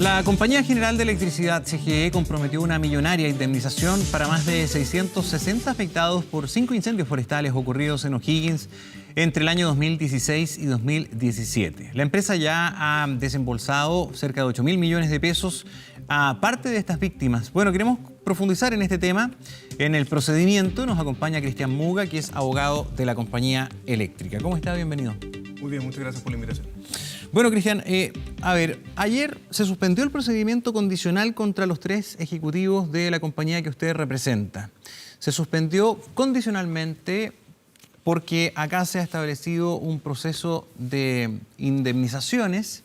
La Compañía General de Electricidad, CGE, comprometió una millonaria indemnización para más de 660 afectados por 5 incendios forestales ocurridos en O'Higgins entre el año 2016 y 2017. La empresa ya ha desembolsado cerca de 8.000 millones de pesos a parte de estas víctimas. Bueno, queremos profundizar en este tema. En el procedimiento nos acompaña Cristian Muga, que es abogado de la compañía eléctrica. ¿Cómo está? Bienvenido. Muy bien, muchas gracias por la invitación. Bueno, Cristian, ayer se suspendió el procedimiento condicional contra los 3 ejecutivos de la compañía que usted representa. Se suspendió condicionalmente porque acá se ha establecido un proceso de indemnizaciones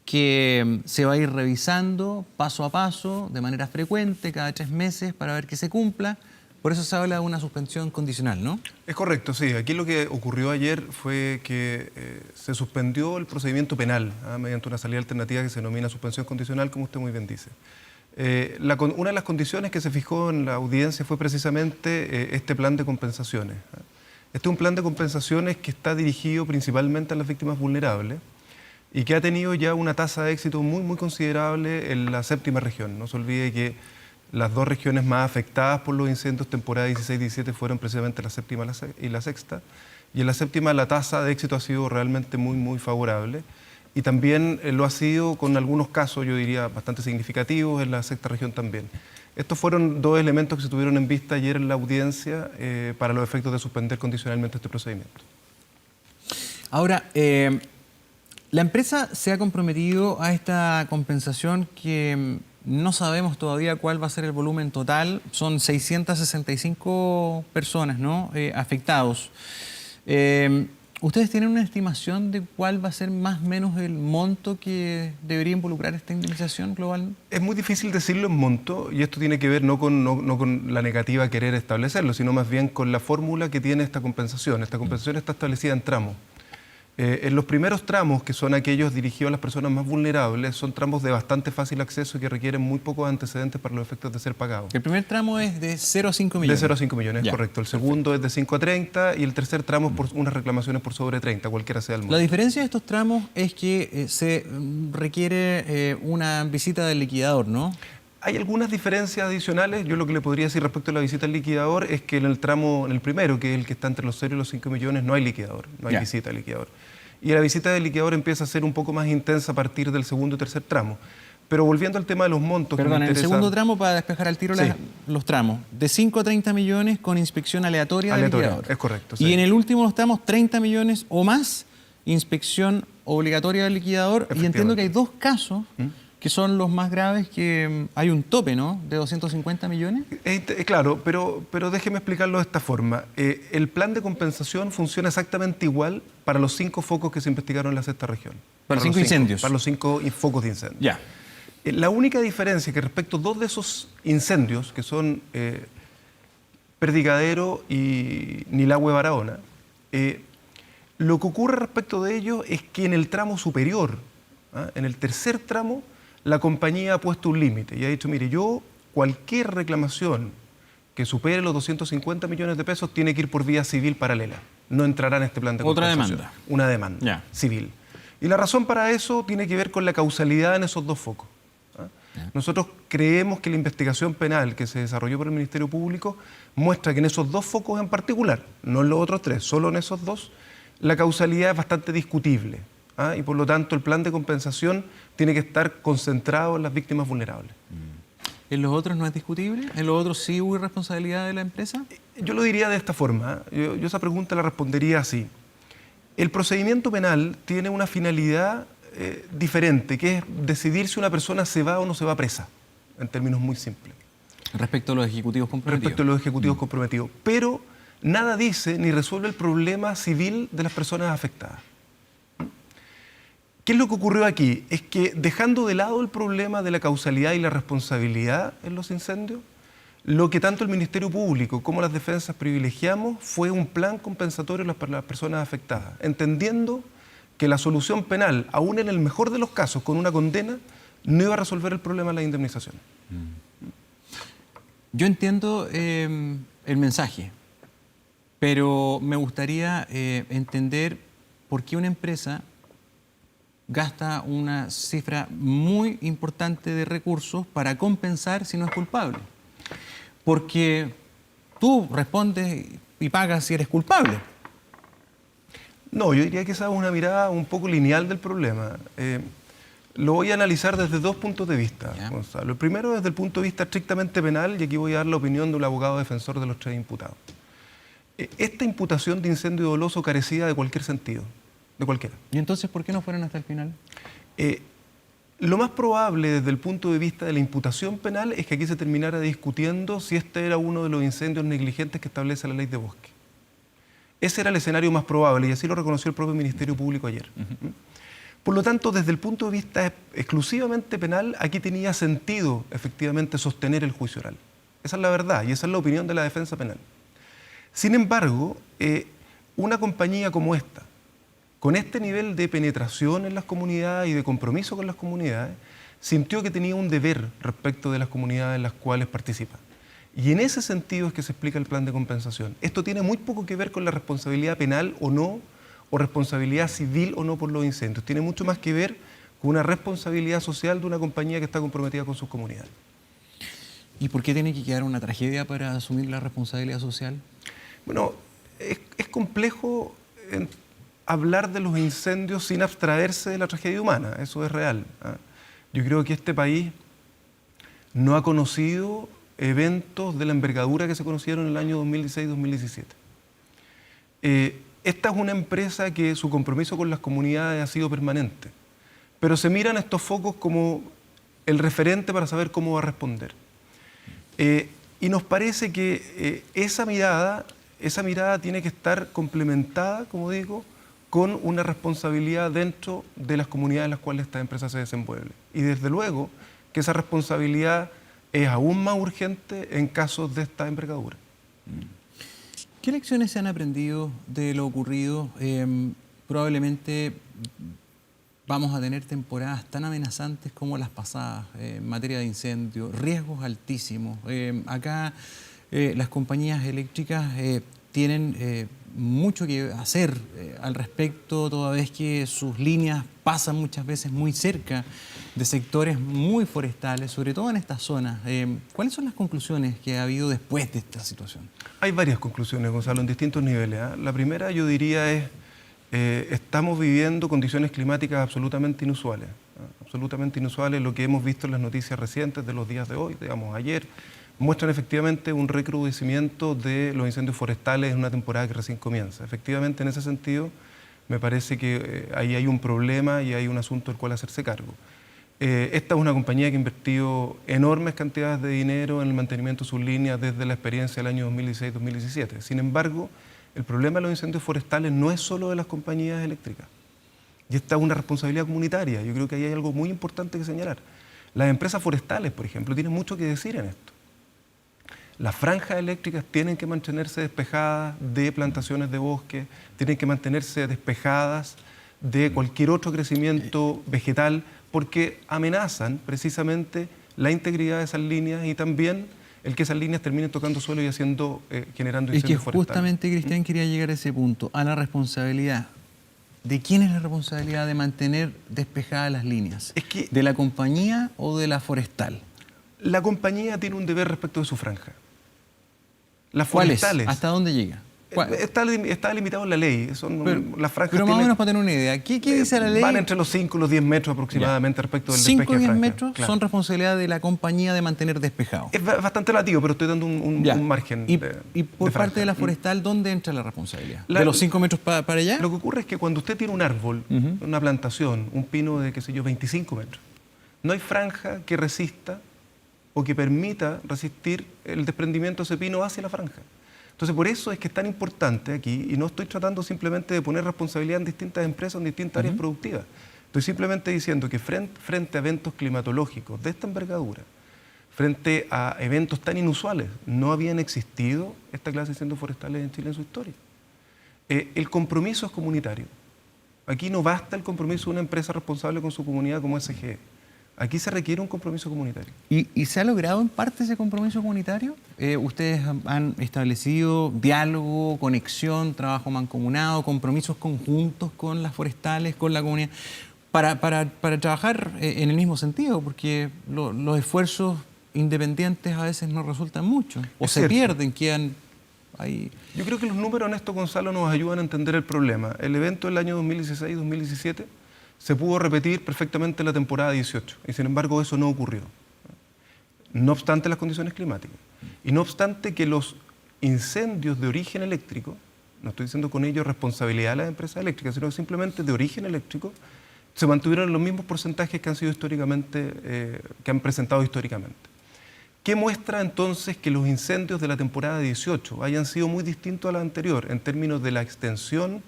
que se va a ir revisando paso a paso, de manera frecuente, cada 3 meses, para ver que se cumpla. Por eso se habla de una suspensión condicional, ¿no? Es correcto, sí. Aquí lo que ocurrió ayer fue que se suspendió el procedimiento penal mediante una salida alternativa que se denomina suspensión condicional, como usted muy bien dice. Una de las condiciones que se fijó en la audiencia fue precisamente este plan de compensaciones. Este es un plan de compensaciones que está dirigido principalmente a las víctimas vulnerables y que ha tenido ya una tasa de éxito muy considerable en la séptima región. No se olvide que las 2 regiones más afectadas por los incendios temporada 16-17 fueron precisamente la séptima y la sexta. Y en la séptima la tasa de éxito ha sido realmente muy favorable. Y también lo ha sido con algunos casos, yo diría, bastante significativos en la sexta región también. Estos fueron 2 elementos que se tuvieron en vista ayer en la audiencia para los efectos de suspender condicionalmente este procedimiento. Ahora, la empresa se ha comprometido a esta compensación que no sabemos todavía cuál va a ser el volumen total. Son 665 personas, ¿no? Afectados. ¿Ustedes tienen una estimación de cuál va a ser más o menos el monto que debería involucrar esta indemnización global? Es muy difícil decirlo en monto, y esto tiene que ver no con la negativa a querer establecerlo, sino más bien con la fórmula que tiene esta compensación. Esta compensación está establecida en tramos. En los primeros tramos, que son aquellos dirigidos a las personas más vulnerables, son tramos de bastante fácil acceso y que requieren muy pocos antecedentes para los efectos de ser pagados. El primer tramo es de 0 a 5 millones. De 0 a 5 millones, Ya. correcto. El segundo es de 5 a 30 y el tercer tramo es por unas reclamaciones por sobre 30, cualquiera sea el monto. La diferencia de estos tramos es que se requiere una visita del liquidador, ¿no? Hay algunas diferencias adicionales. Yo lo que le podría decir respecto a la visita al liquidador es que en el primero, que es el que está entre los 0 y los 5 millones, no hay liquidador, no hay visita al liquidador. Y la visita del liquidador empieza a ser un poco más intensa a partir del segundo y tercer tramo. Pero volviendo al tema de los montos... Perdón, en el segundo tramo, para despejar al tiro Sí. los tramos, de 5 a 30 millones con inspección aleatoria del liquidador. Es correcto. Y sí. en el último los tramos, 30 millones o más, inspección obligatoria del liquidador. Y entiendo que hay 2 casos que son los más graves, que hay un tope, ¿no?, de 250 millones. Claro, pero déjeme explicarlo de esta forma. El plan de compensación funciona exactamente igual para los 5 focos que se investigaron en la sexta región. Para 5 incendios. Para los 5 focos de incendio. Ya. La única diferencia es que respecto a 2 de esos incendios, que son Perdigadero y Nilagüe Barahona, lo que ocurre respecto de ellos es que en el tramo superior, en el tercer tramo, la compañía ha puesto un límite y ha dicho, mire, cualquier reclamación que supere los 250 millones de pesos tiene que ir por vía civil paralela. No entrará en este plan de compensación. Otra demanda. Una demanda civil. Y la razón para eso tiene que ver con la causalidad en esos 2 focos. Nosotros creemos que la investigación penal que se desarrolló por el Ministerio Público muestra que en esos 2 focos en particular, no en los otros 3, solo en esos 2, la causalidad es bastante discutible. Y por lo tanto el plan de compensación tiene que estar concentrado en las víctimas vulnerables. ¿En los otros no es discutible? ¿En los otros sí hubo irresponsabilidad de la empresa? Yo lo diría de esta forma. Yo esa pregunta la respondería así. El procedimiento penal tiene una finalidad diferente, que es decidir si una persona se va o no se va presa, en términos muy simples. Respecto a los ejecutivos comprometidos. Respecto a los ejecutivos comprometidos. Pero nada dice ni resuelve el problema civil de las personas afectadas. ¿Qué es lo que ocurrió aquí? Es que dejando de lado el problema de la causalidad y la responsabilidad en los incendios, lo que tanto el Ministerio Público como las defensas privilegiamos fue un plan compensatorio para las personas afectadas, entendiendo que la solución penal, aún en el mejor de los casos, con una condena, no iba a resolver el problema de la indemnización. Yo entiendo el mensaje, pero me gustaría entender por qué una empresa gasta una cifra muy importante de recursos para compensar si no es culpable. Porque tú respondes y pagas si eres culpable. No, yo diría que esa es una mirada un poco lineal del problema. Lo voy a analizar desde dos puntos de vista, Gonzalo. El primero desde el punto de vista estrictamente penal, y aquí voy a dar la opinión de un abogado defensor de los 3 imputados. Esta imputación de incendio doloso carecía de cualquier sentido, de cualquiera. ¿Y entonces por qué no fueron hasta el final? Lo más probable desde el punto de vista de la imputación penal es que aquí se terminara discutiendo si este era uno de los incendios negligentes que establece la ley de bosque. Ese era el escenario más probable y así lo reconoció el propio Ministerio Público ayer. Por lo tanto, desde el punto de vista exclusivamente penal, aquí tenía sentido efectivamente sostener el juicio oral. Esa es la verdad y esa es la opinión de la defensa penal. Sin embargo, una compañía como esta, con este nivel de penetración en las comunidades y de compromiso con las comunidades, sintió que tenía un deber respecto de las comunidades en las cuales participa. Y en ese sentido es que se explica el plan de compensación. Esto tiene muy poco que ver con la responsabilidad penal o no, o responsabilidad civil o no por los incendios. Tiene mucho más que ver con una responsabilidad social de una compañía que está comprometida con sus comunidades. ¿Y por qué tiene que quedar una tragedia para asumir la responsabilidad social? Bueno, es complejo hablar de los incendios sin abstraerse de la tragedia humana, eso es real. Yo creo que este país no ha conocido eventos de la envergadura que se conocieron en el año 2016-2017. Esta es una empresa que su compromiso con las comunidades ha sido permanente, pero se miran estos focos como el referente para saber cómo va a responder. Y nos parece que esa mirada tiene que estar complementada, como digo, con una responsabilidad dentro de las comunidades en las cuales esta empresa se desenvuelve. Y desde luego que esa responsabilidad es aún más urgente en casos de esta envergadura. ¿Qué lecciones se han aprendido de lo ocurrido? Probablemente vamos a tener temporadas tan amenazantes como las pasadas en materia de incendio, riesgos altísimos. Acá las compañías eléctricas tienen mucho que hacer al respecto, toda vez que sus líneas pasan muchas veces muy cerca de sectores muy forestales, sobre todo en estas zonas. ¿Cuáles son las conclusiones que ha habido después de esta situación? Hay varias conclusiones, Gonzalo, en distintos niveles. La primera, yo diría, es estamos viviendo condiciones climáticas absolutamente inusuales. Absolutamente inusuales. Lo que hemos visto en las noticias recientes de los días de hoy, digamos ayer, muestran efectivamente un recrudecimiento de los incendios forestales en una temporada que recién comienza. Efectivamente, en ese sentido, me parece que ahí hay un problema y hay un asunto del cual hacerse cargo. Esta es una compañía que ha invertido enormes cantidades de dinero en el mantenimiento de sus líneas desde la experiencia del año 2016-2017. Sin embargo, el problema de los incendios forestales no es solo de las compañías eléctricas. Y esta es una responsabilidad comunitaria. Yo creo que ahí hay algo muy importante que señalar. Las empresas forestales, por ejemplo, tienen mucho que decir en esto. Las franjas eléctricas tienen que mantenerse despejadas de plantaciones de bosque, tienen que mantenerse despejadas de cualquier otro crecimiento vegetal, porque amenazan precisamente la integridad de esas líneas y también el que esas líneas terminen tocando suelo y generando incendios forestales. Justamente, Cristian, quería llegar a ese punto, a la responsabilidad. ¿De quién es la responsabilidad de mantener despejadas las líneas? ¿De la compañía o de la forestal? La compañía tiene un deber respecto de su franja. Las ¿Cuál forestales. es? ¿Hasta dónde llega? Está limitado en la ley. Las franjas pero más o menos para tener una idea. ¿Qué dice la ley? Van entre los 5 y los 10 metros aproximadamente respecto del despeje de franja. 5 y 10 metros son responsabilidad de la compañía de mantener despejado. Es bastante relativo, pero estoy dando un margen ¿Y por parte de la forestal, dónde entra la responsabilidad? ¿De los 5 metros para allá? Lo que ocurre es que cuando usted tiene un árbol, una plantación, un pino de, 25 metros, no hay franja que resista o que permita resistir el desprendimiento de ese pino hacia la franja. Entonces, por eso es que es tan importante aquí, y no estoy tratando simplemente de poner responsabilidad en distintas empresas, en distintas áreas productivas. Estoy simplemente diciendo que frente a eventos climatológicos de esta envergadura, frente a eventos tan inusuales, no habían existido esta clase de incendios forestales en Chile en su historia. El compromiso es comunitario. Aquí no basta el compromiso de una empresa responsable con su comunidad como SGE. Aquí se requiere un compromiso comunitario. ¿Y se ha logrado en parte ese compromiso comunitario? ¿Ustedes han establecido diálogo, conexión, trabajo mancomunado, compromisos conjuntos con las forestales, con la comunidad? para trabajar en el mismo sentido, porque los esfuerzos independientes a veces no resultan mucho, o se pierden, quedan ahí. Yo creo que los números, Ernesto, Gonzalo, nos ayudan a entender el problema. El evento del año 2016-2017 se pudo repetir perfectamente en la temporada 18, y sin embargo eso no ocurrió. No obstante las condiciones climáticas, y no obstante que los incendios de origen eléctrico, no estoy diciendo con ello responsabilidad de las empresas eléctricas, sino simplemente de origen eléctrico, se mantuvieron en los mismos porcentajes que han sido históricamente, que han presentado históricamente. ¿Qué muestra entonces que los incendios de la temporada 18 hayan sido muy distintos a la anterior en términos de la extensión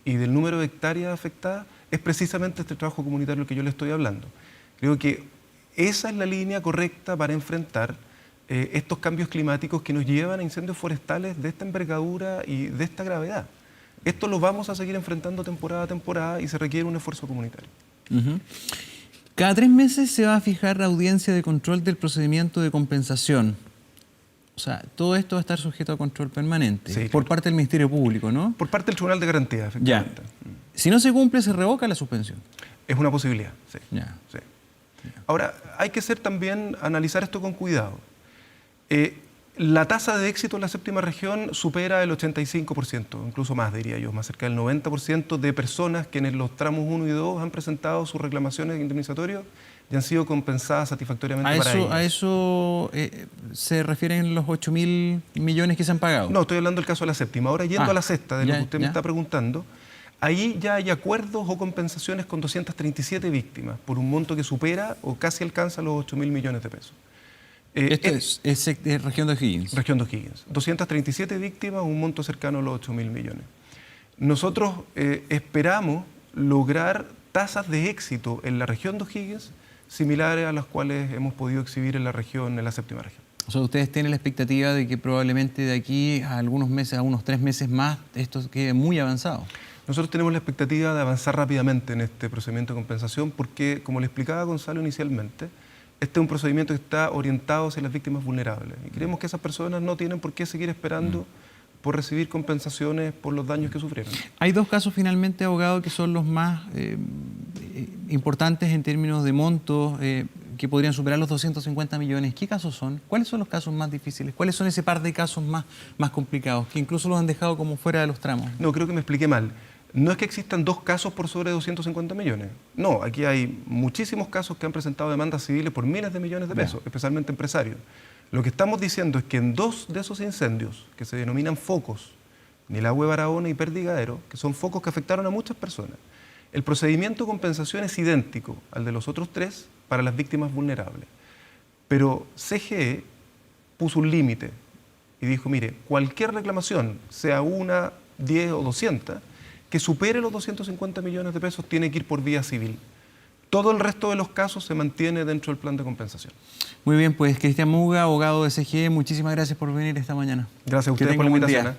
y del número de hectáreas afectadas? Es precisamente este trabajo comunitario del que yo le estoy hablando. Creo que esa es la línea correcta para enfrentar estos cambios climáticos que nos llevan a incendios forestales de esta envergadura y de esta gravedad. Esto lo vamos a seguir enfrentando temporada a temporada y se requiere un esfuerzo comunitario. Cada 3 meses se va a fijar la audiencia de control del procedimiento de compensación. O sea, todo esto va a estar sujeto a control permanente, sí, por parte del Ministerio Público, ¿no? Por parte del Tribunal de Garantía, efectivamente. Ya. Si no se cumple, se revoca la suspensión. Es una posibilidad, sí. Ya. Sí. Ahora, hay que analizar esto con cuidado. La tasa de éxito en la séptima región supera el 85%, incluso más, diría yo, más cerca del 90% de personas que en los tramos 1 y 2 han presentado sus reclamaciones indemnizatorias y han sido compensadas satisfactoriamente para ellas. ¿A eso se refieren los 8.000 millones que se han pagado? No, estoy hablando del caso de la séptima. Ahora, yendo a la sexta, de lo que usted me está preguntando, ahí ya hay acuerdos o compensaciones con 237 víctimas por un monto que supera o casi alcanza los 8.000 millones de pesos. Esto es región de O'Higgins. Región de O'Higgins. 237 víctimas, un monto cercano a los 8.000 millones. Nosotros esperamos lograr tasas de éxito en la región de O'Higgins similares a las cuales hemos podido exhibir en la séptima región. O sea, ustedes tienen la expectativa de que probablemente de aquí a algunos meses, a unos 3 meses más, esto quede muy avanzado. Nosotros tenemos la expectativa de avanzar rápidamente en este procedimiento de compensación porque, como le explicaba Gonzalo inicialmente, este es un procedimiento que está orientado hacia las víctimas vulnerables. Y creemos que esas personas no tienen por qué seguir esperando por recibir compensaciones por los daños que sufrieron. Hay 2 casos finalmente, abogado, que son los más importantes en términos de montos, que podrían superar los 250 millones. ¿Qué casos son? ¿Cuáles son los casos más difíciles? ¿Cuáles son ese par de casos más complicados, que incluso los han dejado como fuera de los tramos? No, creo que me expliqué mal. No es que existan 2 casos por sobre 250 millones. No, aquí hay muchísimos casos que han presentado demandas civiles por miles de millones de pesos, especialmente empresarios. Lo que estamos diciendo es que en 2 de esos incendios, que se denominan focos, Nilahue, Barahona y Perdigadero, que son focos que afectaron a muchas personas, el procedimiento de compensación es idéntico al de los otros 3 para las víctimas vulnerables. Pero CGE puso un límite y dijo, mire, cualquier reclamación, sea 1, 10 o 200, que supere los 250 millones de pesos tiene que ir por vía civil. Todo el resto de los casos se mantiene dentro del plan de compensación. Muy bien, pues Cristian Muga, abogado de CGE, muchísimas gracias por venir esta mañana. Gracias a ustedes por la invitación.